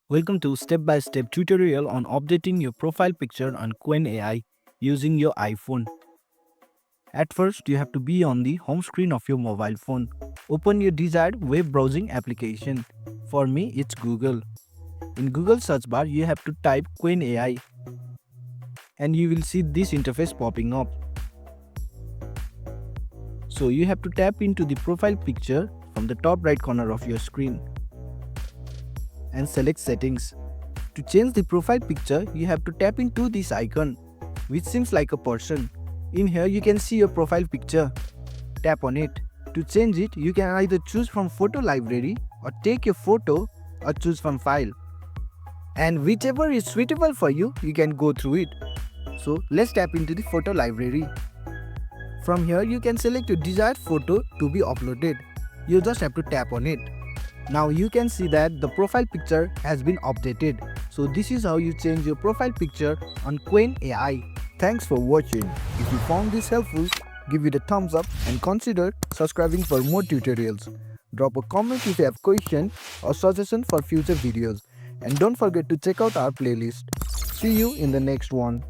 Welcome to step-by-step tutorial on updating your profile picture on Qwen AI using your iPhone. At first, you have to be on the home screen of your mobile phone. Open your desired web browsing application. For me, it's Google. In Google search bar, you have to type Qwen AI and you will see this interface popping up. So you have to tap into the profile picture from the top right corner of your screen and select settings. To change the profile picture, you have to tap into this icon, which seems like a person. In here, you can see your profile picture. Tap on it. To change it, you can either choose from photo library or take your photo or choose from file. And whichever is suitable for you, you can go through it. So let's tap into the photo library. From here, you can select your desired photo to be uploaded. You just have to tap on it. Now you can see that the profile picture has been updated. So this is how you change your profile picture on Qwen AI. Thanks for watching. If you found this helpful, give it a thumbs up and consider subscribing for more tutorials. Drop a comment if you have question or suggestion for future videos. And don't forget to check out our playlist. See you in the next one.